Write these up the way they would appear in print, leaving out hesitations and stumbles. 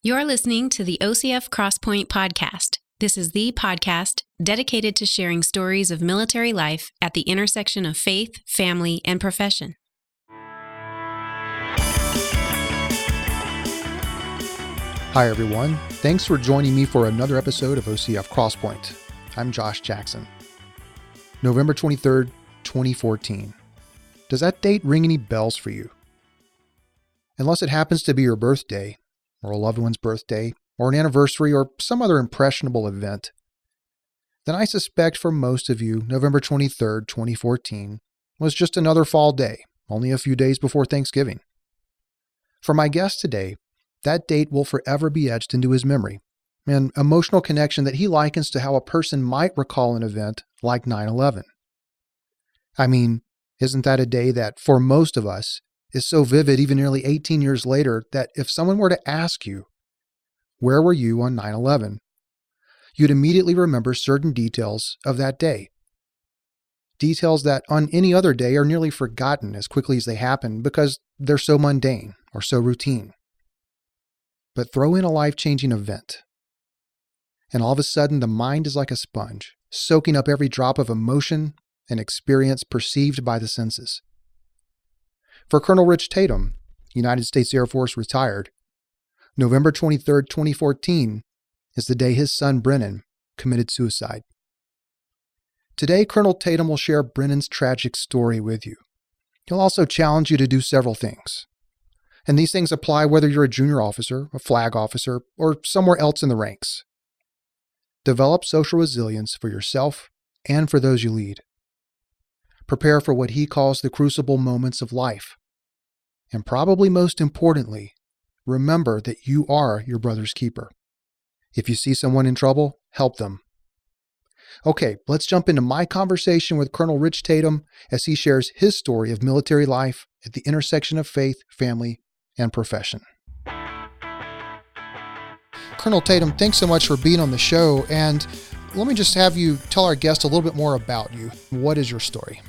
You're listening to the OCF Crosspoint podcast. This is the podcast dedicated to sharing stories of military life at the intersection of faith, family, and profession. Hi, everyone. Thanks for joining me for another episode of OCF Crosspoint. I'm Josh Jackson. November 23rd, 2014. Does that date ring any bells for you? Unless it happens to be your birthday, or a loved one's birthday, or an anniversary, or some other impressionable event, then I suspect for most of you, November 23rd, 2014 was just another fall day, only a few days before Thanksgiving. For my guest today, that date will forever be etched into his memory, an emotional connection that he likens to how a person might recall an event like 9/11. I mean, isn't that a day that, for most of us, is so vivid even nearly 18 years later that if someone were to ask you, where were you on 9/11, you'd immediately remember certain details of that day. Details that on any other day are nearly forgotten as quickly as they happen because they're so mundane or so routine. But throw in a life-changing event, and all of a sudden the mind is like a sponge, soaking up every drop of emotion and experience perceived by the senses. For Col Rich Tatem, United States Air Force retired, November 23rd, 2014 is the day his son Brennan committed suicide. Today, Colonel Tatum will share Brennan's tragic story with you. He'll also challenge you to do several things. And these things apply whether you're a junior officer, a flag officer, or somewhere else in the ranks. Develop social resilience for yourself and for those you lead. Prepare for what he calls the crucible moments of life. And probably most importantly, remember that you are your brother's keeper. If you see someone in trouble, help them. Okay, let's jump into my conversation with Col Rich Tatem as he shares his story of military life at the intersection of faith, family, and profession. Colonel Tatem, thanks so much for being on the show. And let me just have you tell our guest a little bit more about you. What is your story?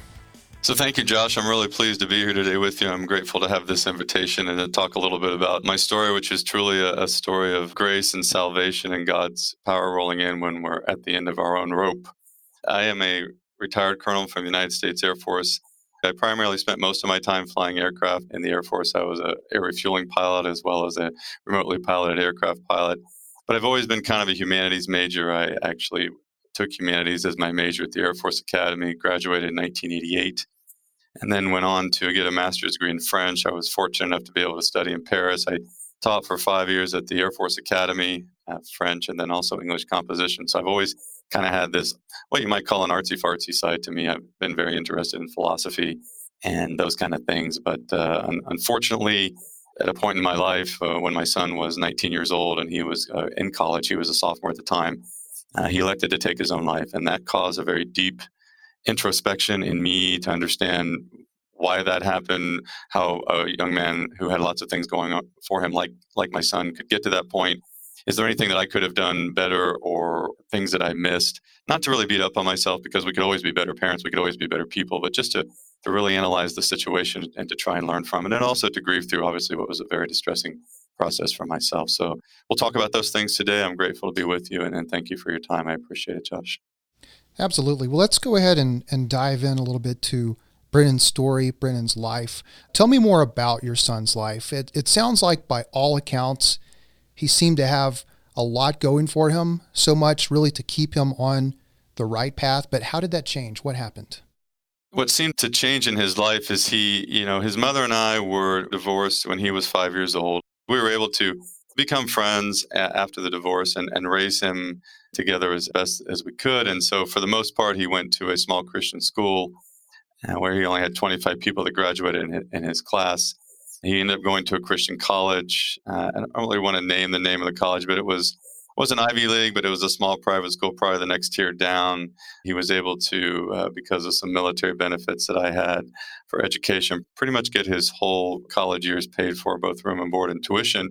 So thank you, Josh. I'm really pleased to be here today with you. I'm grateful to have this invitation and to talk a little bit about my story, which is truly a story of grace and salvation and God's power rolling in when we're at the end of our own rope. I am a retired colonel from the United States Air Force. I primarily spent most of my time flying aircraft in the Air Force. I was an air refueling pilot as well as a remotely piloted aircraft pilot. But I've always been kind of a humanities major. I actually took humanities as my major at the Air Force Academy, graduated in 1988, and then went on to get a master's degree in French. I was fortunate enough to be able to study in Paris. I taught for 5 years at the Air Force Academy, French, and then also English composition. So I've always kind of had this, what you might call an artsy-fartsy side to me. I've been very interested in philosophy and those kind of things. But unfortunately, at a point in my life when my son was 19 years old and he was in college, he was a sophomore at the time, he elected to take his own life. And that caused a very deep introspection in me to understand why that happened, how a young man who had lots of things going on for him, like my son, could get to that point. Is there anything that I could have done better or things that I missed? Not to really beat up on myself because we could always be better parents, we could always be better people, but just to really analyze the situation and to try and learn from it, and also to grieve through, obviously, what was a very distressing process for myself. So we'll talk about those things today. I'm grateful to be with you, and thank you for your time. I appreciate it, Josh. Absolutely. Well, let's go ahead and dive in a little bit to Brennan's story, Brennan's life. Tell me more about your son's life. It sounds like, by all accounts, he seemed to have a lot going for him, so much really to keep him on the right path. But how did that change? What happened? What seemed to change in his life is his mother and I were divorced when he was 5 years old. We were able to become friends after the divorce and raise him together as best as we could. And so for the most part, he went to a small Christian school where he only had 25 people that graduated in his class. He ended up going to a Christian college. I don't really want to name the name of the college, but it was an Ivy League, but it was a small private school, probably the next tier down. He was able to, because of some military benefits that I had for education, pretty much get his whole college years paid for, both room and board and tuition,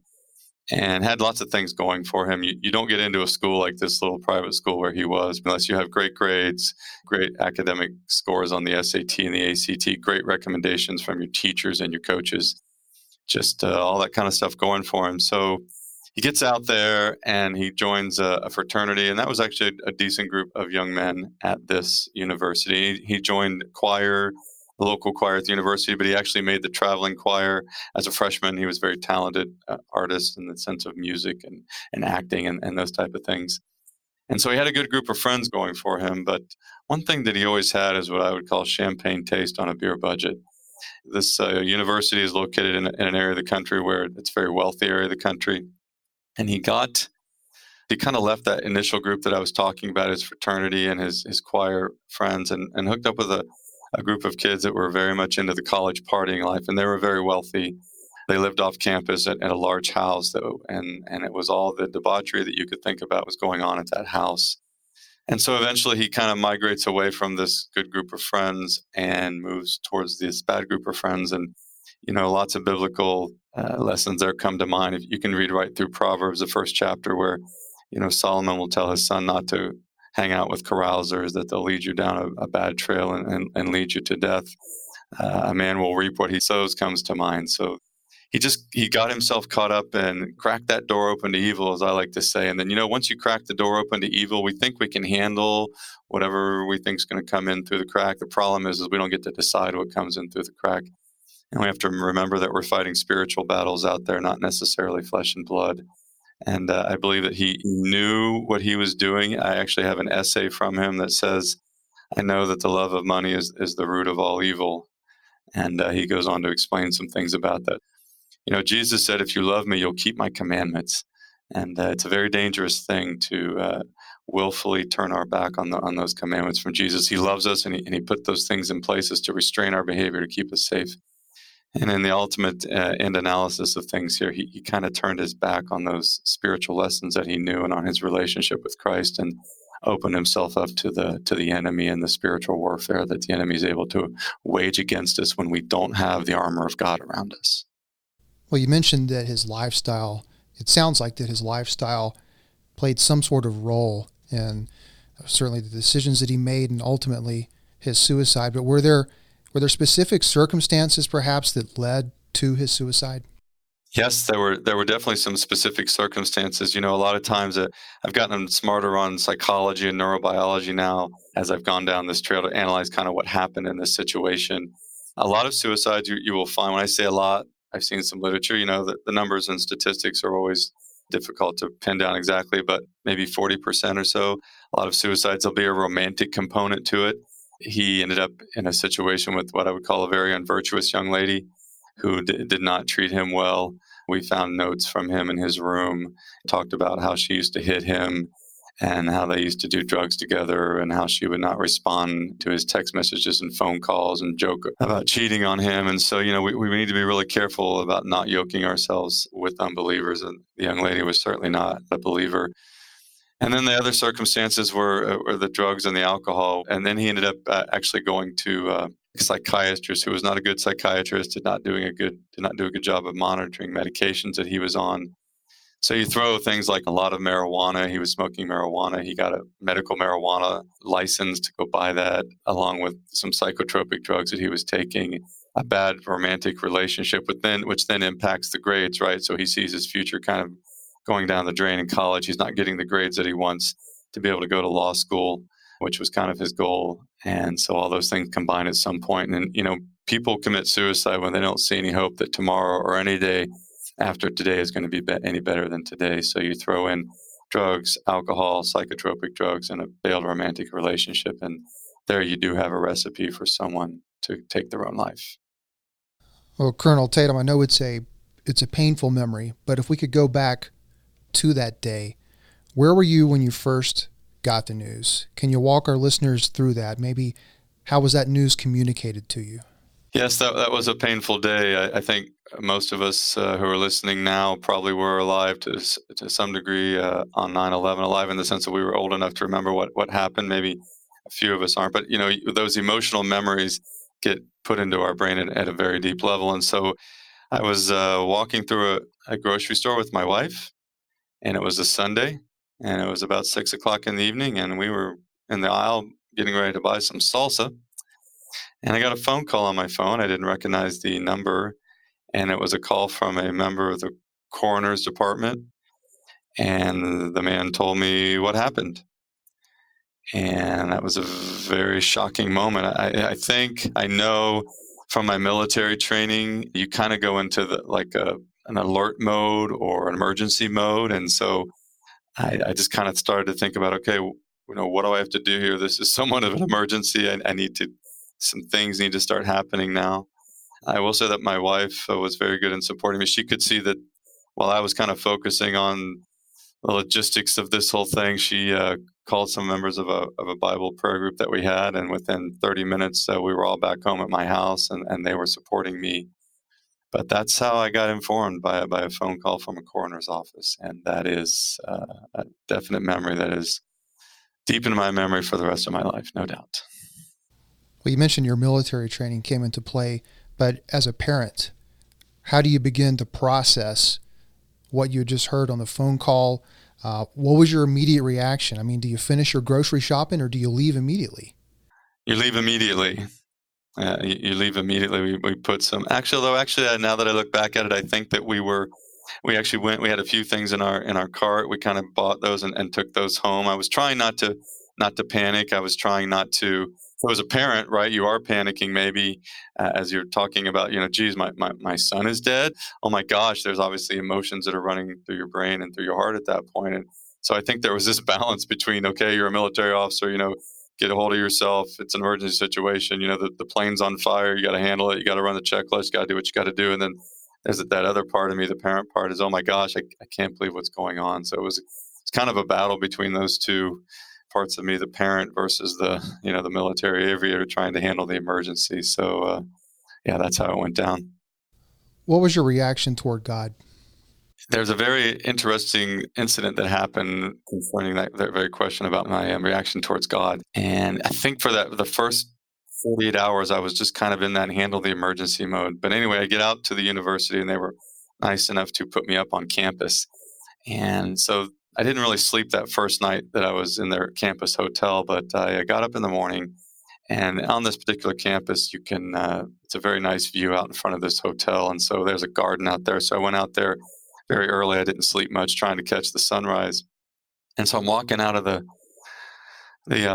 and had lots of things going for him. You don't get into a school like this little private school where he was unless you have great grades, great academic scores on the SAT and the ACT, great recommendations from your teachers and your coaches, just all that kind of stuff going for him. So he gets out there and he joins a fraternity, and that was actually a decent group of young men at this university. He joined choir, the local choir at the university, but he actually made the traveling choir as a freshman. He was a very talented artist in the sense of music and acting and those type of things. And so he had a good group of friends going for him. But one thing that he always had is what I would call champagne taste on a beer budget. This university is located in an area of the country where it's a very wealthy area of the country. And he kind of left that initial group that I was talking about, his fraternity and his choir friends, and hooked up with a group of kids that were very much into the college partying life. And they were very wealthy. They lived off campus at a large house, though, and it was all the debauchery that you could think about was going on at that house. And so eventually he kind of migrates away from this good group of friends and moves towards this bad group of friends. And, lots of biblical lessons there come to mind. If you can read right through Proverbs, the first chapter, where, Solomon will tell his son not to hang out with carousers, that they'll lead you down a bad trail and lead you to death. A man will reap what he sows comes to mind. So he got himself caught up and cracked that door open to evil, as I like to say. And then, once you crack the door open to evil, we think we can handle whatever we think is going to come in through the crack. The problem is we don't get to decide what comes in through the crack. And we have to remember that we're fighting spiritual battles out there, not necessarily flesh and blood. And I believe that he knew what he was doing. I actually have an essay from him that says, "I know that the love of money is the root of all evil." And he goes on to explain some things about that. Jesus said, "If you love me, you'll keep my commandments." And it's a very dangerous thing to willfully turn our back on those commandments from Jesus. He loves us, and he put those things in places to restrain our behavior, to keep us safe. And in the ultimate end analysis of things here, he kind of turned his back on those spiritual lessons that he knew and on his relationship with Christ, and opened himself up to the enemy and the spiritual warfare that the enemy is able to wage against us when we don't have the armor of God around us. Well, you mentioned that it sounds like that his lifestyle played some sort of role in certainly the decisions that he made and ultimately his suicide. But were there specific circumstances perhaps that led to his suicide? Yes, there were definitely some specific circumstances. A lot of times I've gotten smarter on psychology and neurobiology now as I've gone down this trail to analyze kind of what happened in this situation. A lot of suicides you will find, when I say a lot, I've seen some literature, that the numbers and statistics are always difficult to pin down exactly, but maybe 40% or so. A lot of suicides, there'll be a romantic component to it. He ended up in a situation with what I would call a very unvirtuous young lady who did not treat him well. We found notes from him in his room, talked about how she used to hit him and how they used to do drugs together, and how she would not respond to his text messages and phone calls and joke about cheating on him. And so, we need to be really careful about not yoking ourselves with unbelievers. And the young lady was certainly not a believer. And then the other circumstances were the drugs and the alcohol. And then he ended up actually going to a psychiatrist who was not a good psychiatrist, did not do a good job of monitoring medications that he was on. So you throw things like a lot of marijuana. He was smoking marijuana. He got a medical marijuana license to go buy that, along with some psychotropic drugs that he was taking. A bad romantic relationship which then impacts the grades, right? So he sees his future kind of going down the drain in college. He's not getting the grades that he wants to be able to go to law school, which was kind of his goal. And so all those things combine at some point. And, people commit suicide when they don't see any hope that tomorrow or any day after today is going to be any better than today. So you throw in drugs, alcohol, psychotropic drugs, and a failed romantic relationship, and there you do have a recipe for someone to take their own life. Well, Colonel Tatum, I know it's a painful memory, but if we could go back to that day, where were you when you first got the news? Can you walk our listeners through that? Maybe how was that news communicated to you? Yes, that was a painful day. I think most of us who are listening now probably were alive to some degree on 9/11, alive in the sense that we were old enough to remember what happened. Maybe a few of us aren't, but those emotional memories get put into our brain at a very deep level. And so I was walking through a grocery store with my wife, and it was a Sunday, and it was about 6 o'clock in the evening, and we were in the aisle getting ready to buy some salsa. And I got a phone call on my phone. I didn't recognize the number, and it was a call from a member of the coroner's department. And the man told me what happened. And that was a very shocking moment. I think I know from my military training, you kind of go into an alert mode or an emergency mode. And so I just kind of started to think about, okay, what do I have to do here? This is somewhat of an emergency. I need to, some things need to start happening now. I will say that my wife was very good in supporting me. She could see that while I was kind of focusing on the logistics of this whole thing, she called some members of a Bible prayer group that we had, and within 30 minutes, we were all back home at my house, and they were supporting me. But that's how I got informed by a phone call from a coroner's office, and that is a definite memory that is deep in my memory for the rest of my life, no doubt. Well, you mentioned your military training came into play, but as a parent, how do you begin to process what you just heard on the phone call? What was your immediate reaction? I mean, do you finish your grocery shopping or do you leave immediately? You leave immediately. You leave immediately. We put some, actually, now that I look back at it, I think that we actually went, we had a few things in our cart. We kind of bought those and took those home. I was trying not to panic. I was trying not to, so as a parent, right, you are panicking maybe as you're talking about, geez, my son is dead. Oh my gosh, there's obviously emotions that are running through your brain and through your heart at that point. And so I think there was this balance between, okay, you're a military officer, get a hold of yourself. It's an emergency situation. The plane's on fire. You got to handle it. You got to run the checklist. You got to do what you got to do. And then there's that other part of me, the parent part, is, oh my gosh, I can't believe what's going on. So it's kind of a battle between those two parts of me, the parent versus the military aviator trying to handle the emergency. So yeah, that's how it went down. What was your reaction toward God? There's a very interesting incident that happened concerning that very question about my reaction towards God. And I think for the first 48 hours, I was just kind of in that handle the emergency mode. But anyway, I get out to the university and they were nice enough to put me up on campus. And so I didn't really sleep that first night that I was in their campus hotel, but I got up in the morning. And on this particular campus, you can, it's a very nice view out in front of this hotel. And so there's a garden out there. So I went out there very early. I didn't sleep much, trying to catch the sunrise. And so I'm walking out of the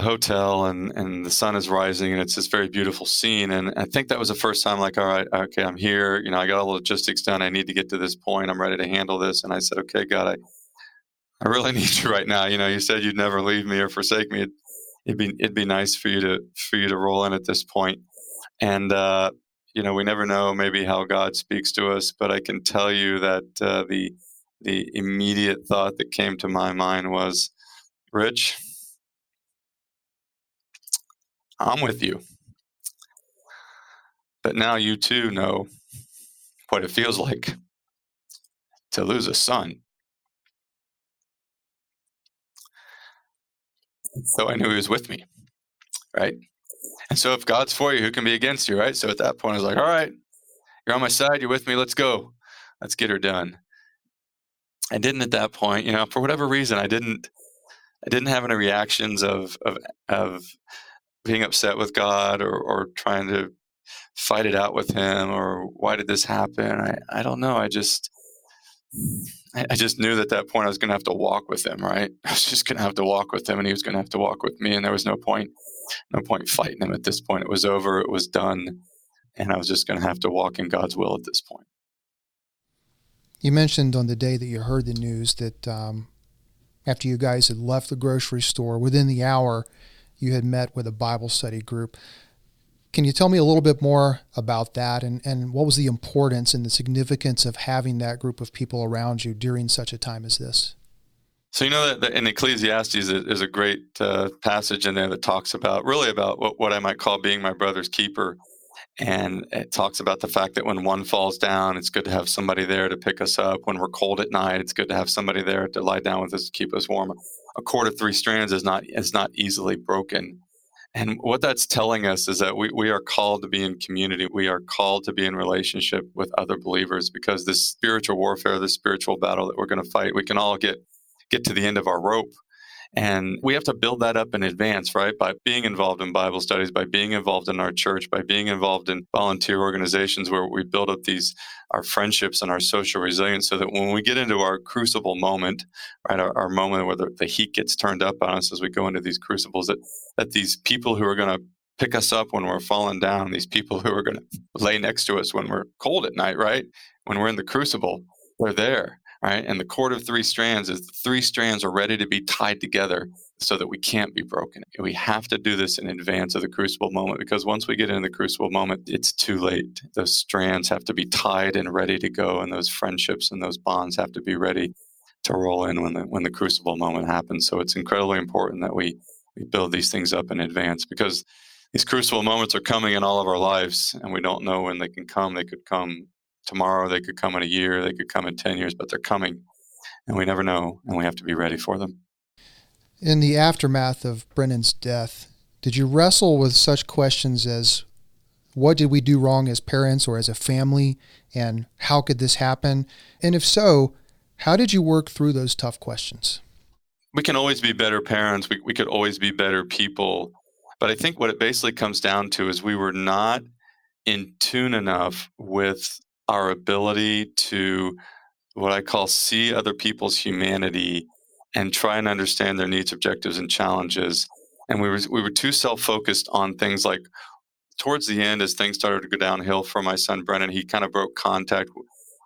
hotel and the sun is rising and it's this very beautiful scene. And I think that was the first time, like, all right, okay, I'm here. I got all the logistics done. I need to get to this point. I'm ready to handle this. And I said, okay, God, I really need you right now. You said you'd never leave me or forsake me. It'd be nice for you to roll in at this point. And we never know maybe how God speaks to us, but I can tell you that the immediate thought that came to my mind was, Rich, I'm with you. But now you too know what it feels like to lose a son. So I knew he was with me, right? And so if God's for you, who can be against you, right? So at that point, I was like, all right, you're on my side, you're with me, let's go. Let's get her done. I didn't at that point, for whatever reason, I didn't have any reactions of being upset with God or trying to fight it out with him or why did this happen? I don't know. I just knew that at that point I was going to have to walk with him, right? I was just going to have to walk with him and he was going to have to walk with me. And there was no point fighting him at this point. It was over. It was done. And I was just going to have to walk in God's will at this point. You mentioned on the day that you heard the news that after you guys had left the grocery store, within the hour, you had met with a Bible study group. Can you tell me a little bit more about that and what was the importance and the significance of having that group of people around you during such a time as this? So that in Ecclesiastes, there's a great passage in there that talks about what I might call being my brother's keeper. And it talks about the fact that when one falls down, it's good to have somebody there to pick us up. When we're cold at night, it's good to have somebody there to lie down with us to keep us warm. A cord of three strands is not easily broken. And what that's telling us is that we are called to be in community. We are called to be in relationship with other believers because this spiritual warfare, this spiritual battle that we're going to fight, we can all get to the end of our rope. And we have to build that up in advance, right? By being involved in Bible studies, by being involved in our church, by being involved in volunteer organizations where we build up our friendships and our social resilience, so that when we get into our crucible moment, right, our moment where the heat gets turned up on us as we go into these crucibles, that these people who are going to pick us up when we're falling down, these people who are going to lay next to us when we're cold at night, right? When we're in the crucible, they're there, right? And the cord of three strands is the three strands are ready to be tied together so that we can't be broken. And we have to do this in advance of the crucible moment, because once we get into the crucible moment, it's too late. Those strands have to be tied and ready to go, and those friendships and those bonds have to be ready to roll in when the crucible moment happens. So it's incredibly important that we build these things up in advance, because these crucible moments are coming in all of our lives, and we don't know when they can come. They could come tomorrow, they could come in a year, they could come in 10 years, but they're coming, and we never know, and we have to be ready for them. In the aftermath of Brennan's death, did you wrestle with such questions as, what did we do wrong as parents or as a family, and how could this happen? And if so, how did you work through those tough questions? We can always be better parents. We could always be better people. But I think what it basically comes down to is we were not in tune enough with our ability to, what I call, see other people's humanity and try and understand their needs, objectives, and challenges. And we were too self-focused on things like, towards the end, as things started to go downhill for my son Brennan, he kind of broke contact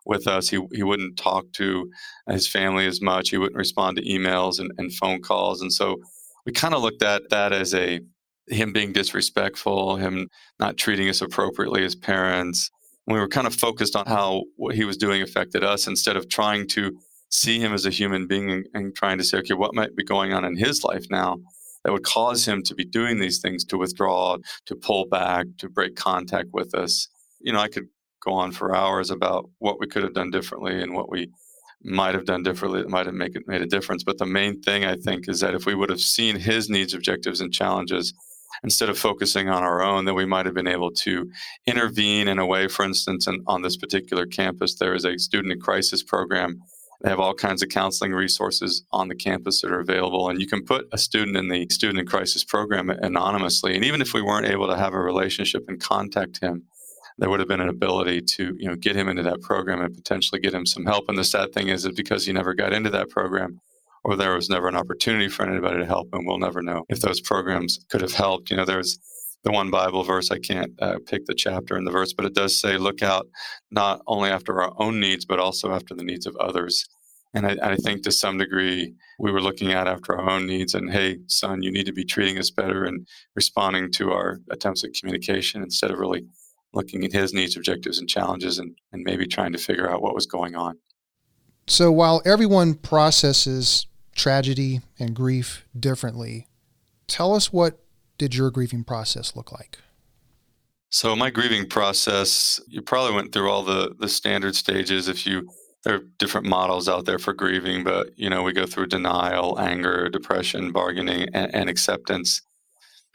with us. He wouldn't talk to his family as much. He wouldn't respond to emails and phone calls. And so we kind of looked at that as him being disrespectful, him not treating us appropriately as parents. We were kind of focused on how what he was doing affected us, instead of trying to see him as a human being and trying to say, okay, what might be going on in his life now that would cause him to be doing these things, to withdraw, to pull back, to break contact with us. I could go on for hours about what we could have done differently and what we might have done differently that might have made a difference. But the main thing, I think, is that if we would have seen his needs, objectives, and challenges instead of focusing on our own, then we might have been able to intervene in a way. For instance, on this particular campus, there is a student in crisis program. They have all kinds of counseling resources on the campus that are available, and you can put a student in the student in crisis program anonymously. And even if we weren't able to have a relationship and contact him, there would have been an ability to get him into that program and potentially get him some help. And the sad thing is that because he never got into that program, or there was never an opportunity for anybody to help him, we'll never know if those programs could have helped. There's the one Bible verse, I can't pick the chapter and the verse, but it does say, look out not only after our own needs, but also after the needs of others. And I think to some degree, we were looking out after our own needs and, hey, son, you need to be treating us better and responding to our attempts at communication, instead of really looking at his needs, objectives, and challenges and maybe trying to figure out what was going on. So while everyone processes tragedy and grief differently, tell us, what did your grieving process look like? So my grieving process, you probably went through all the standard stages. There are different models out there for grieving, but we go through denial, anger, depression, bargaining, and acceptance.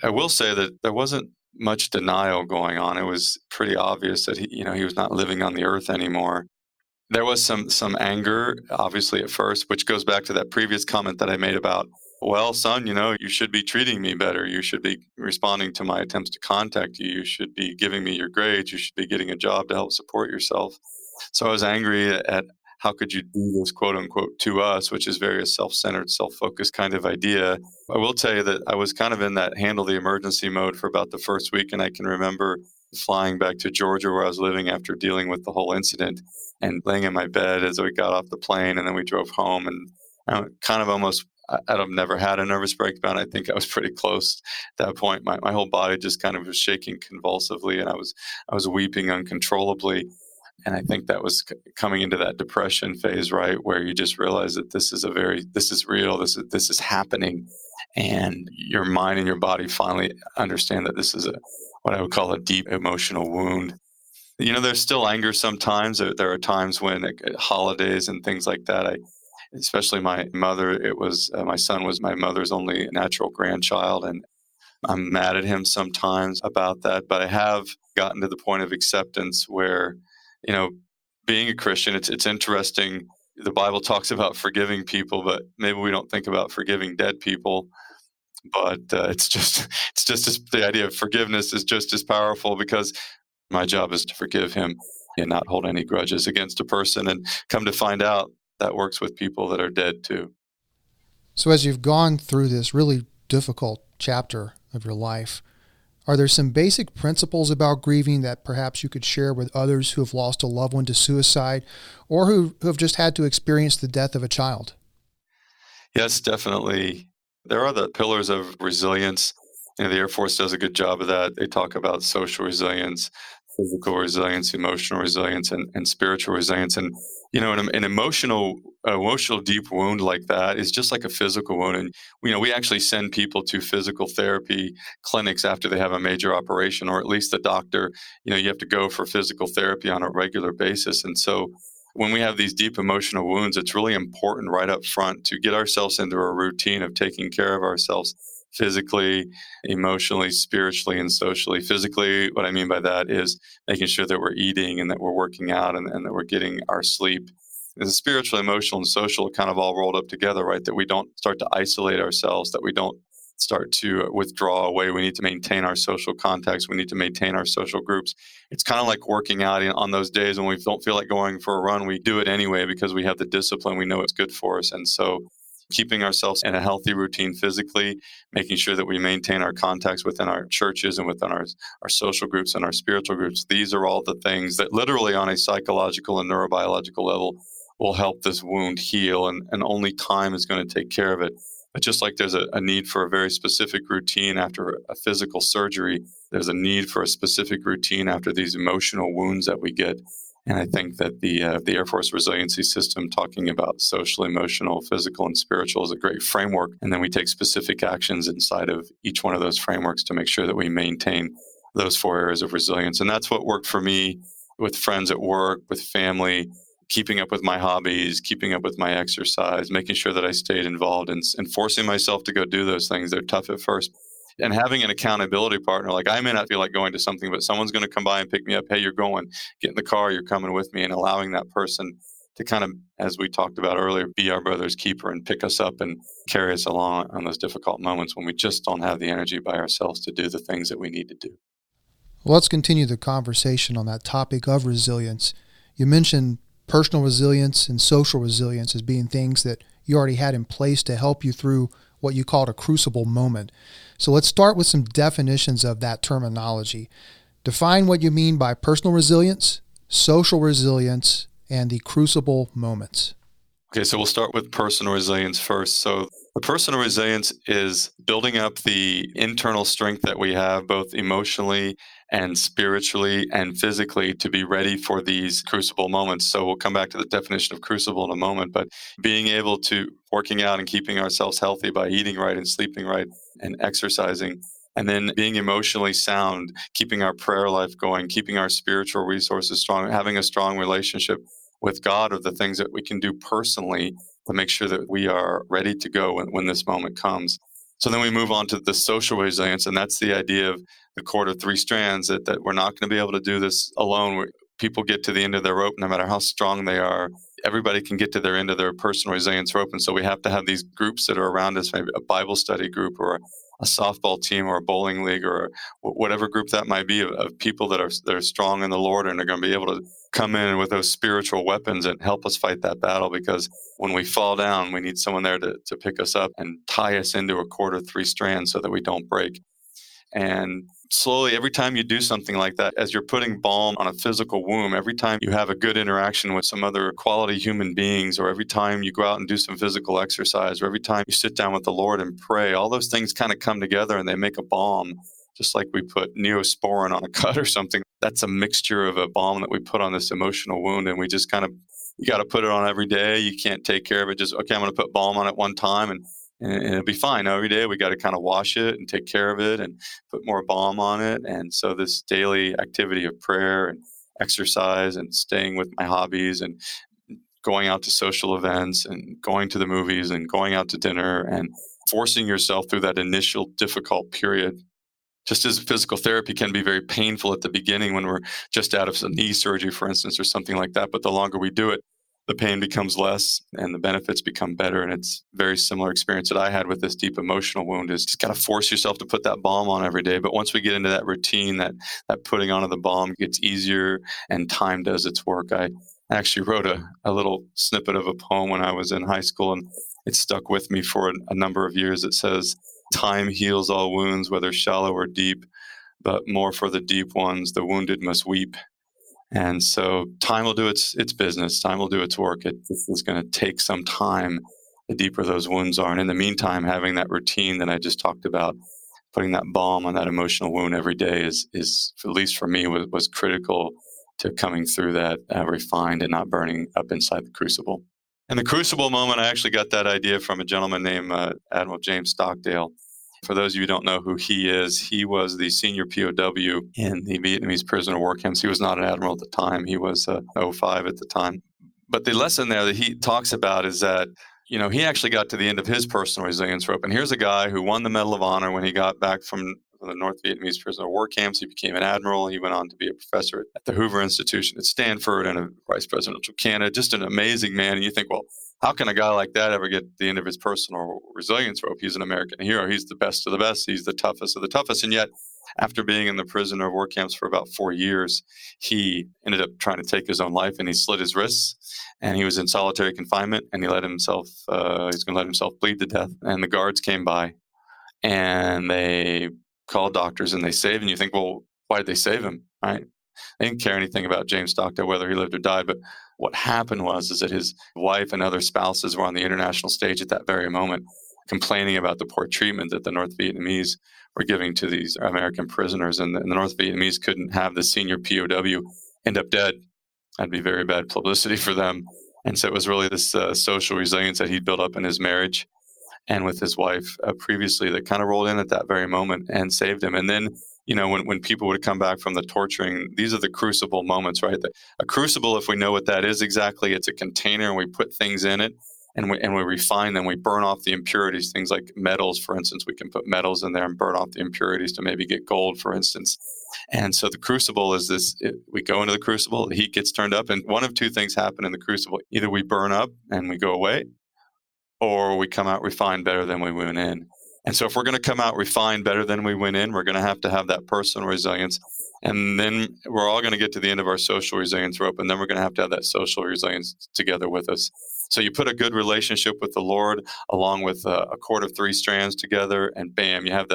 I will say that there wasn't much denial going on. It was pretty obvious that he was not living on the earth anymore. There was some anger, obviously, at first, which goes back to that previous comment that I made about, well, son, you should be treating me better. You should be responding to my attempts to contact you. You should be giving me your grades. You should be getting a job to help support yourself. So I was angry at how could you do this, quote unquote, to us, which is very a self-centered, self-focused kind of idea. I will tell you that I was kind of in that handle the emergency mode for about the first week. And I can remember flying back to Georgia, where I was living after dealing with the whole incident, and laying in my bed as we got off the plane, and then we drove home, and I kind of almost, I've never had a nervous breakdown. I think I was pretty close at that point. My whole body just kind of was shaking convulsively, and I was weeping uncontrollably. And I think that was coming into that depression phase, right, where you just realize that this is real, this is happening, and your mind and your body finally understand that this is what I would call a deep emotional wound. There's still anger sometimes. There are times when at holidays and things like that, especially my mother, my son was my mother's only natural grandchild, and I'm mad at him sometimes about that. But I have gotten to the point of acceptance where, being a Christian, it's interesting the Bible talks about forgiving people, but maybe we don't think about forgiving dead people. But the idea of forgiveness is just as powerful, because my job is to forgive him and not hold any grudges against a person. And come to find out, that works with people that are dead too. So as you've gone through this really difficult chapter of your life, are there some basic principles about grieving that perhaps you could share with others who have lost a loved one to suicide, or who have just had to experience the death of a child? Yes, definitely. There are the pillars of resilience. The Air Force does a good job of that. They talk about social resilience, physical resilience, emotional resilience, and spiritual resilience. And an emotional deep wound like that is just like a physical wound. And we actually send people to physical therapy clinics after they have a major operation, or at least the doctor. You have to go for physical therapy on a regular basis. And so when we have these deep emotional wounds, it's really important right up front to get ourselves into a routine of taking care of ourselves physically, emotionally, spiritually, and socially. Physically, what I mean by that is making sure that we're eating and that we're working out, and that we're getting our sleep. And the spiritual, emotional, and social kind of all rolled up together, right? That we don't start to isolate ourselves, that we don't start to withdraw away. We need to maintain our social contacts. We need to maintain our social groups. It's kind of like working out on those days when we don't feel like going for a run. We do it anyway because we have the discipline. We know it's good for us. And so keeping ourselves in a healthy routine physically, making sure that we maintain our contacts within our churches and within our social groups and our spiritual groups. These are all the things that literally on a psychological and neurobiological level will help this wound heal, and only time is going to take care of it. But just like there's a need for a very specific routine after a physical surgery, there's a need for a specific routine after these emotional wounds that we get. And I think that the Air Force resiliency system, talking about social, emotional, physical, and spiritual, is a great framework. And then we take specific actions inside of each one of those frameworks to make sure that we maintain those 4 areas of resilience. And that's what worked for me with friends at work, with family, keeping up with my hobbies, keeping up with my exercise, making sure that I stayed involved, and forcing myself to go do those things. They're tough at first. And having an accountability partner, like I may not feel like going to something, but someone's going to come by and pick me up. Hey, you're going, get in the car, you're coming with me, and allowing that person to kind of, as we talked about earlier, be our brother's keeper and pick us up and carry us along on those difficult moments when we just don't have the energy by ourselves to do the things that we need to do. Well, let's continue the conversation on that topic of resilience. You mentioned personal resilience and social resilience as being things that you already had in place to help you through what you called a crucible moment. So let's start with some definitions of that terminology. Define what you mean by personal resilience, social resilience, and the crucible moments. Okay, so we'll start with personal resilience first. So the personal resilience is building up the internal strength that we have, both emotionally and spiritually and physically, to be ready for these crucible moments. So we'll come back to the definition of crucible in a moment, but being able to working out and keeping ourselves healthy by eating right and sleeping right and exercising, and then being emotionally sound, keeping our prayer life going, keeping our spiritual resources strong, having a strong relationship with God, are the things that we can do personally to make sure that we are ready to go when this moment comes. So then we move on to the social resilience, and that's the idea of the cord of 3 strands, that we're not going to be able to do this alone. People get to the end of their rope, no matter how strong they are. Everybody can get to their end of their personal resilience rope, and so we have to have these groups that are around us, maybe a Bible study group or a softball team or a bowling league or whatever group that might be, of people that are strong in the Lord and are going to be able to come in with those spiritual weapons and help us fight that battle. Because when we fall down, we need someone there to pick us up and tie us into a cord of 3 strands so that we don't break. And slowly, every time you do something like that, as you're putting balm on a physical wound, every time you have a good interaction with some other quality human beings, or every time you go out and do some physical exercise, or every time you sit down with the Lord and pray, all those things kind of come together and they make a balm. Just like we put Neosporin on a cut or something, that's a mixture of a balm that we put on this emotional wound. And we just kind of, you got to put it on every day. You can't take care of it. Just, okay, I'm going to put balm on it one time and it'll be fine. Every day we got to kind of wash it and take care of it and put more balm on it. And so this daily activity of prayer and exercise and staying with my hobbies and going out to social events and going to the movies and going out to dinner and forcing yourself through that initial difficult period. Just as physical therapy can be very painful at the beginning when we're just out of some knee surgery, for instance, or something like that. But the longer we do it, the pain becomes less and the benefits become better. And it's a very similar experience that I had with this deep emotional wound is just got to force yourself to put that balm on every day. But once we get into that routine, that putting on of the balm gets easier and time does its work. I actually wrote a little snippet of a poem when I was in high school, and it stuck with me for a number of years. It says, "Time heals all wounds, whether shallow or deep, but more for the deep ones, the wounded must weep." And so time will do its business. Time will do its work. It is going to take some time the deeper those wounds are. And in the meantime, having that routine that I just talked about, putting that balm on that emotional wound every day is at least for me, was critical to coming through that refined and not burning up inside the crucible. And the crucible moment, I actually got that idea from a gentleman named Admiral James Stockdale. For those of you who don't know who he is, he was the senior POW in the Vietnamese prisoner of war camps. He was not an admiral at the time. He was 05 at the time. But the lesson there that he talks about is that, he actually got to the end of his personal resilience rope. And here's a guy who won the Medal of Honor when he got back from the North Vietnamese prisoner of war camps. He became an admiral. He went on to be a professor at the Hoover Institution at Stanford and a vice presidential candidate. Just an amazing man. And you think, well, how can a guy like that ever get to the end of his personal resilience rope? He's an American hero. He's the best of the best. He's the toughest of the toughest. And yet, after being in the prisoner of war camps for about 4 years, he ended up trying to take his own life, and he slit his wrists, and he was in solitary confinement, and he's going to let himself bleed to death. And the guards came by, and they called doctors, and they saved him. And you think, well, why did they save him? Right? They didn't care anything about James Stockdale, whether he lived or died. But what happened was that his wife and other spouses were on the international stage at that very moment, complaining about the poor treatment that the North Vietnamese were giving to these American prisoners. And the North Vietnamese couldn't have the senior POW end up dead. That'd be very bad publicity for them. And so it was really this social resilience that he'd built up in his marriage and with his wife previously that kind of rolled in at that very moment and saved him. And then, when people would come back from the torturing, these are the crucible moments, right? A crucible, if we know what that is exactly, it's a container and we put things in it and we refine them. We burn off the impurities, things like metals, for instance. We can put metals in there and burn off the impurities to maybe get gold, for instance. And so the crucible is this, we go into the crucible, the heat gets turned up, and one of two things happen in the crucible. Either we burn up and we go away, or we come out refined better than we went in. And so if we're going to come out refined better than we went in, we're going to have that personal resilience. And then we're all going to get to the end of our social resilience rope, and then we're going to have that social resilience together with us. So you put a good relationship with the Lord along with a cord of 3 strands together, and bam, you have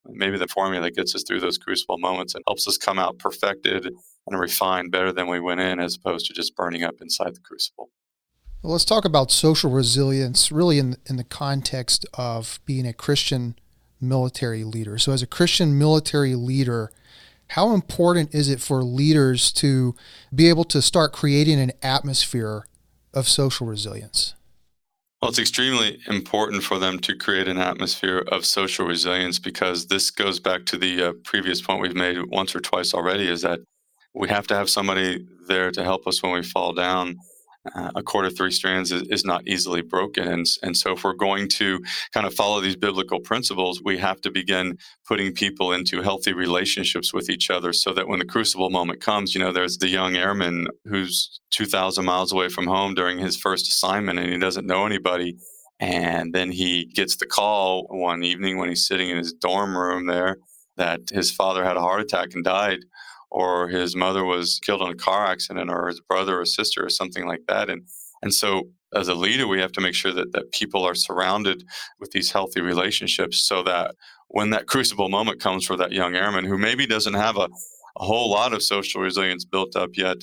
maybe the formula that gets us through those crucible moments and helps us come out perfected and refined better than we went in, as opposed to just burning up inside the crucible. Well, let's talk about social resilience really in the context of being a Christian military leader. So as a Christian military leader, how important is it for leaders to be able to start creating an atmosphere of social resilience? Well, it's extremely important for them to create an atmosphere of social resilience, because this goes back to the previous point we've made once or twice already, is that we have to have somebody there to help us when we fall down. A cord of 3 strands is not easily broken. And so if we're going to kind of follow these biblical principles, we have to begin putting people into healthy relationships with each other, so that when the crucible moment comes, there's the young airman who's 2,000 miles away from home during his first assignment, and he doesn't know anybody. And then he gets the call one evening when he's sitting in his dorm room there that his father had a heart attack and died, or his mother was killed in a car accident, or his brother or sister or something like that. And so as a leader, we have to make sure that people are surrounded with these healthy relationships, so that when that crucible moment comes for that young airman who maybe doesn't have a whole lot of social resilience built up yet,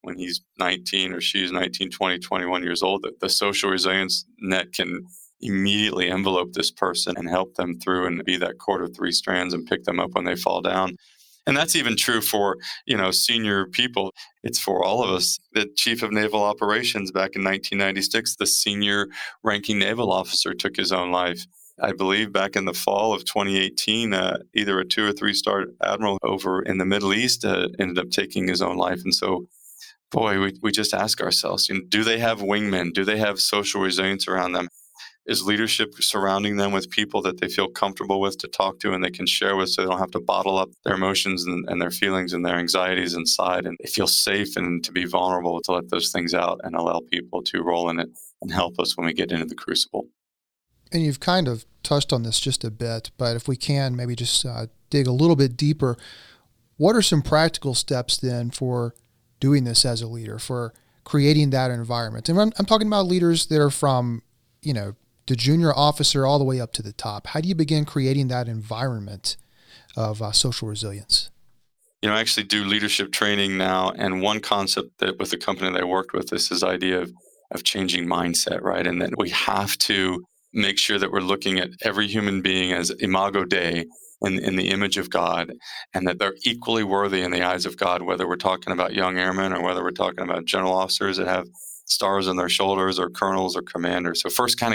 when he's 19 or she's 19, 20, 21 years old, that the social resilience net can immediately envelope this person and help them through and be that cord of 3 strands and pick them up when they fall down. And that's even true for, senior people. It's for all of us. The Chief of Naval Operations back in 1996, the senior ranking naval officer took his own life. I believe back in the fall of 2018, either a 2 or 3-star admiral over in the Middle East ended up taking his own life. And so, boy, we just ask ourselves, do they have wingmen? Do they have social resilience around them? Is leadership surrounding them with people that they feel comfortable with to talk to and they can share with, so they don't have to bottle up their emotions and their feelings and their anxieties inside, and they feel safe and to be vulnerable to let those things out and allow people to roll in it and help us when we get into the crucible. And you've kind of touched on this just a bit, but if we can maybe just dig a little bit deeper, what are some practical steps then for doing this as a leader, for creating that environment? And I'm talking about leaders that are from, the junior officer all the way up to the top. How do you begin creating that environment of social resilience? I actually do leadership training now, and one concept that with the company that I worked with is this idea of changing mindset, right? And that we have to make sure that we're looking at every human being as imago Dei, in the image of God, and that they're equally worthy in the eyes of God, whether we're talking about young airmen or whether we're talking about general officers that have stars on their shoulders, or colonels or commanders. So first kind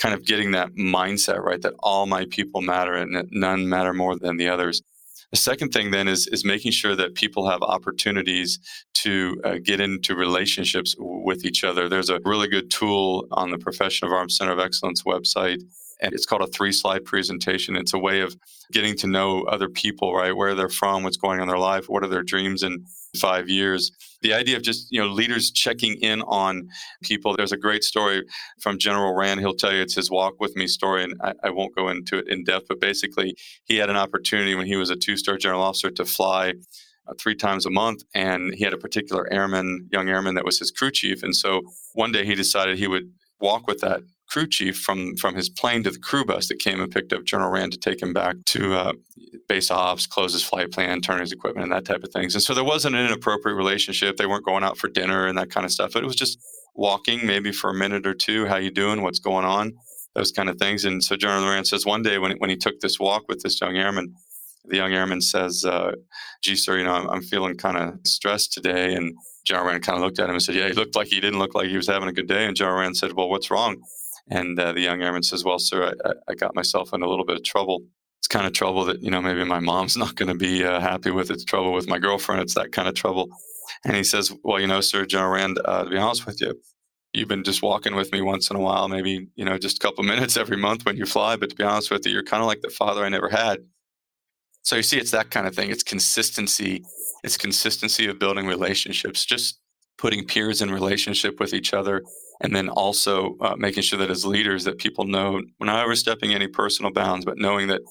of getting that mindset right, that all my people matter and that none matter more than the others. The second thing then is making sure that people have opportunities to get into relationships with each other. There's a really good tool on the Profession of Arms Center of Excellence website, and it's called a 3-slide presentation. It's a way of getting to know other people, right? Where they're from, what's going on in their life, what are their dreams in 5 years. The idea of just, leaders checking in on people. There's a great story from General Rand. He'll tell you it's his walk with me story, and I won't go into it in depth, but basically he had an opportunity when he was a 2-star general officer to fly 3 times a month, and he had a particular young airman that was his crew chief. And so one day he decided he would walk with that crew chief from his plane to the crew bus that came and picked up General Rand to take him back to base ops, close his flight plan, turn hose equipment, and that type of things. And so there wasn't an inappropriate relationship. They weren't going out for dinner and that kind of stuff. But it was just walking, maybe for a minute or two. How you doing? What's going on? Those kind of things. And so General Rand says one day when he took this walk with this young airman, the young airman says, "Gee, sir, I'm feeling kind of stressed today." And General Rand kind of looked at him and said, "Yeah, he didn't look like he was having a good day." And General Rand said, "Well, what's wrong?" And the young airman says, "Well, sir, I got myself in a little bit of trouble. It's kind of trouble that, maybe my mom's not going to be happy with. It's trouble with my girlfriend. It's that kind of trouble." And he says, "Well, sir, General Rand, to be honest with you, you've been just walking with me once in a while, maybe, just a couple minutes every month when you fly. But to be honest with you, you're kind of like the father I never had." So you see, it's that kind of thing. It's consistency. It's consistency of building relationships, just putting peers in relationship with each other. And then also making sure that as leaders that people know we're not overstepping any personal bounds, but knowing that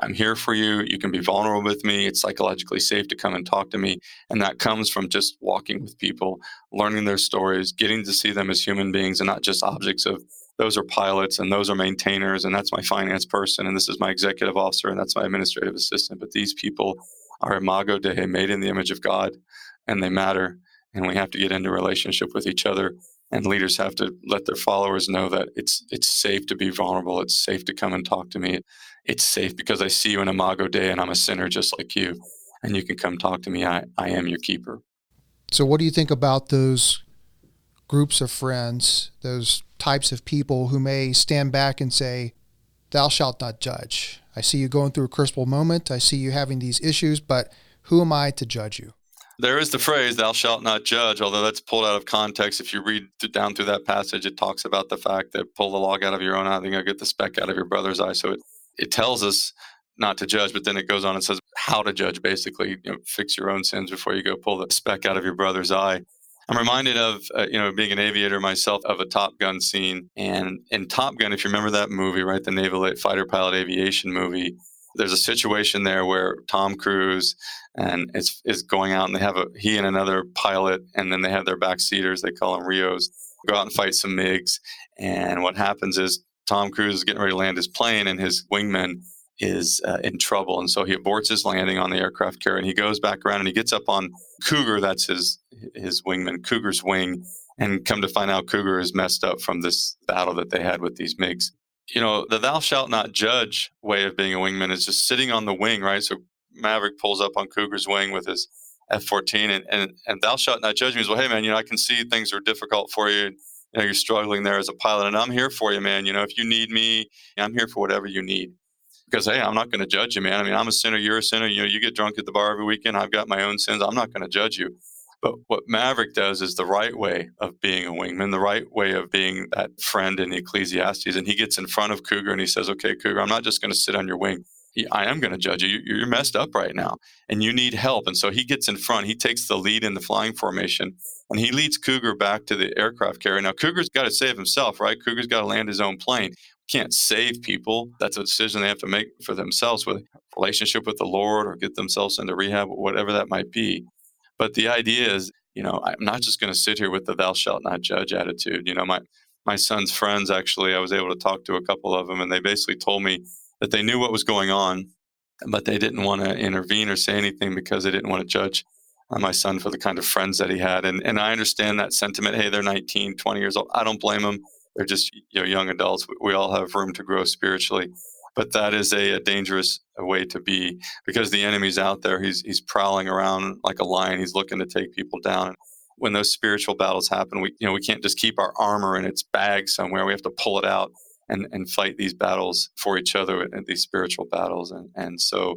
I'm here for you. You can be vulnerable with me. It's psychologically safe to come and talk to me. And that comes from just walking with people, learning their stories, getting to see them as human beings and not just objects of those are pilots and those are maintainers and that's my finance person and this is my executive officer and that's my administrative assistant. But these people are imago Dei, made in the image of God, and they matter. And we have to get into relationship with each other. And leaders have to let their followers know that it's safe to be vulnerable. It's safe to come and talk to me. It's safe because I see you in imago Dei and I'm a sinner just like you. And you can come talk to me. I am your keeper. So what do you think about those groups of friends, those types of people who may stand back and say, "Thou shalt not judge. I see you going through a crucible moment. I see you having these issues, but who am I to judge you?" There is the phrase, "thou shalt not judge," although that's pulled out of context. If you read down through that passage, it talks about the fact that pull the log out of your own eye, then you'll get the speck out of your brother's eye. So it tells us not to judge, but then it goes on and says how to judge, basically. Fix your own sins before you go pull the speck out of your brother's eye. I'm reminded of, being an aviator myself, of a Top Gun scene. And in Top Gun, if you remember that movie, right, the naval fighter pilot aviation movie, there's a situation there where Tom Cruise and is going out, and they have he and another pilot, and then they have their backseaters, they call them Rios, go out and fight some MiGs. And what happens is Tom Cruise is getting ready to land his plane, and his wingman is in trouble. And so he aborts his landing on the aircraft carrier, and he goes back around and he gets up on Cougar, that's his wingman, Cougar's wing, and come to find out Cougar is messed up from this battle that they had with these MiGs. The "thou shalt not judge" way of being a wingman is just sitting on the wing, right? So Maverick pulls up on Cougar's wing with his F-14 and "thou shalt not judge" means, well, hey, man, I can see things are difficult for you. You're struggling there as a pilot, and I'm here for you, man. If you need me, I'm here for whatever you need. Because, hey, I'm not going to judge you, man. I'm a sinner. You're a sinner. You get drunk at the bar every weekend. I've got my own sins. I'm not going to judge you. But what Maverick does is the right way of being a wingman, the right way of being that friend in Ecclesiastes. And he gets in front of Cougar and he says, okay, Cougar, I'm not just going to sit on your wing. I am going to judge you. You're messed up right now and you need help. And so he gets in front. He takes the lead in the flying formation and he leads Cougar back to the aircraft carrier. Now, Cougar's got to save himself, right? Cougar's got to land his own plane. Can't save people. That's a decision they have to make for themselves with a relationship with the Lord or get themselves into rehab, whatever that might be. But the idea is, I'm not just going to sit here with the thou shalt not judge attitude. My son's friends, actually, I was able to talk to a couple of them, and they basically told me that they knew what was going on, but they didn't want to intervene or say anything because they didn't want to judge my son for the kind of friends that he had. And I understand that sentiment. Hey, they're 19, 20 years old. I don't blame them. They're just young adults. We all have room to grow spiritually. But that is a dangerous way to be because the enemy's out there. He's prowling around like a lion. He's looking to take people down. When those spiritual battles happen, we can't just keep our armor in its bag somewhere. We have to pull it out and fight these battles for each other in these spiritual battles. And so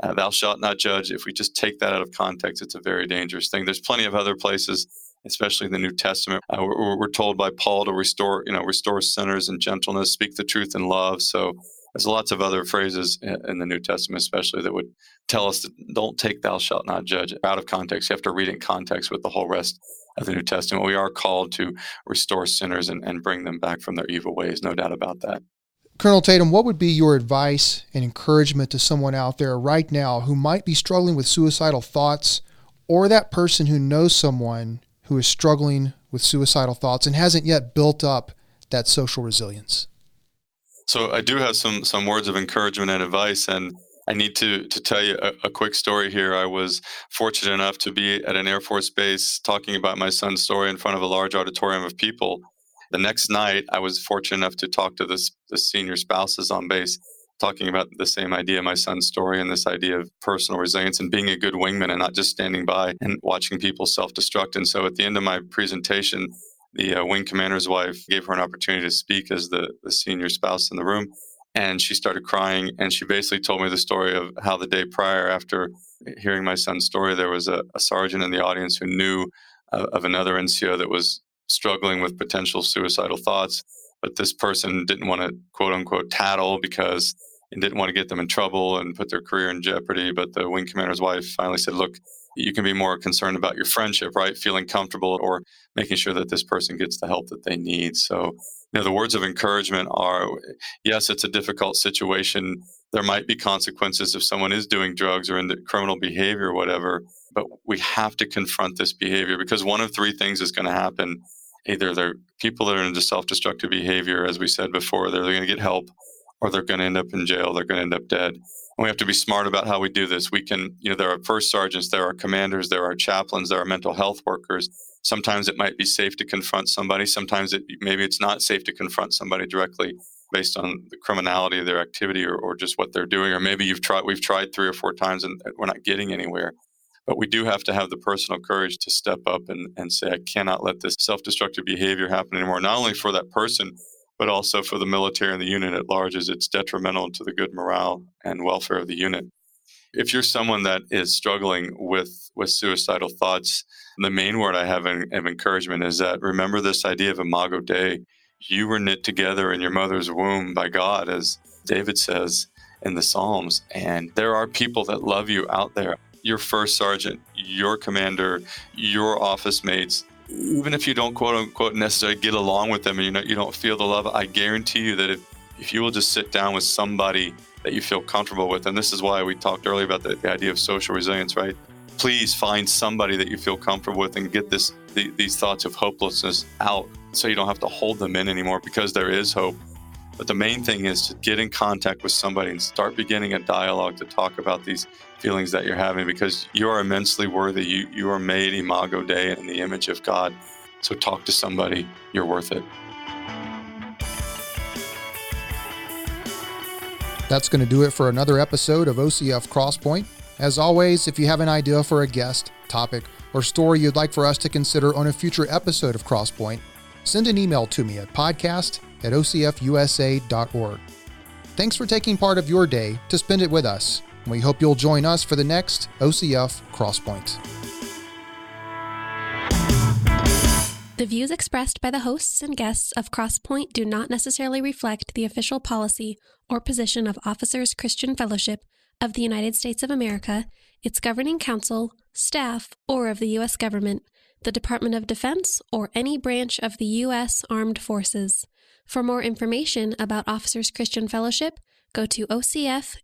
thou shalt not judge. If we just take that out of context, it's a very dangerous thing. There's plenty of other places, especially in the New Testament. We're told by Paul to restore sinners in gentleness, speak the truth in love. So there's lots of other phrases in the New Testament, especially that would tell us that don't take thou shalt not judge out of context. You have to read it in context with the whole rest of the New Testament. We are called to restore sinners and bring them back from their evil ways, no doubt about that. Colonel Tatum, what would be your advice and encouragement to someone out there right now who might be struggling with suicidal thoughts, or that person who knows someone who is struggling with suicidal thoughts and hasn't yet built up that social resilience? So I do have some words of encouragement and advice, and I need to tell you a quick story here. I was fortunate enough to be at an Air Force base talking about my son's story in front of a large auditorium of people. The next night, I was fortunate enough to talk to the senior spouses on base, talking about the same idea, my son's story, and this idea of personal resilience and being a good wingman and not just standing by and watching people self-destruct. And so at the end of my presentation, the wing commander's wife gave her an opportunity to speak as the senior spouse in the room. And she started crying. And she basically told me the story of how the day prior, after hearing my son's story, there was a sergeant in the audience who knew of another NCO that was struggling with potential suicidal thoughts. But this person didn't want to, quote unquote, tattle because and didn't want to get them in trouble and put their career in jeopardy. But the wing commander's wife finally said, look, you can be more concerned about your friendship, right? Feeling comfortable or making sure that this person gets the help that they need. So, the words of encouragement are, yes, it's a difficult situation. There might be consequences if someone is doing drugs or into criminal behavior or whatever, but we have to confront this behavior because one of three things is going to happen. Either they're people that are into self-destructive behavior, as we said before, they're going to get help, or they're going to end up in jail, they're going to end up dead. And we have to be smart about how we do this. We can, there are first sergeants, there are commanders, there are chaplains, there are mental health workers. Sometimes it might be safe to confront somebody. Sometimes maybe it's not safe to confront somebody directly based on the criminality of their activity or just what they're doing. Or maybe we've tried 3 or 4 times and we're not getting anywhere. But we do have to have the personal courage to step up and say, I cannot let this self-destructive behavior happen anymore, not only for that person, but also for the military and the unit at large, as it's detrimental to the good morale and welfare of the unit. If you're someone that is struggling with suicidal thoughts, the main word I have of encouragement is that remember this idea of imago Dei. You were knit together in your mother's womb by God, as David says in the Psalms. And there are people that love you out there. Your first sergeant, your commander, your office mates, even if you don't quote unquote necessarily get along with them and you don't feel the love, I guarantee you that if you will just sit down with somebody that you feel comfortable with, and this is why we talked earlier about the idea of social resilience, right? Please find somebody that you feel comfortable with and get these thoughts of hopelessness out so you don't have to hold them in anymore, because there is hope. But the main thing is to get in contact with somebody and start beginning a dialogue to talk about these feelings that you're having, because you are immensely worthy. You are made imago Dei in the image of God. So talk to somebody. You're worth it. That's going to do it for another episode of OCF Crosspoint. As always, if you have an idea for a guest, topic, or story you'd like for us to consider on a future episode of Crosspoint, send an email to me at podcast@ocfusa.org. Thanks for taking part of your day to spend it with us. We hope you'll join us for the next OCF Crosspoint. The views expressed by the hosts and guests of Crosspoint do not necessarily reflect the official policy or position of Officers Christian Fellowship of the United States of America, its governing council, staff, or of the U.S. government, the Department of Defense, or any branch of the U.S. Armed Forces. For more information about Officers Christian Fellowship, go to ocfusa.org.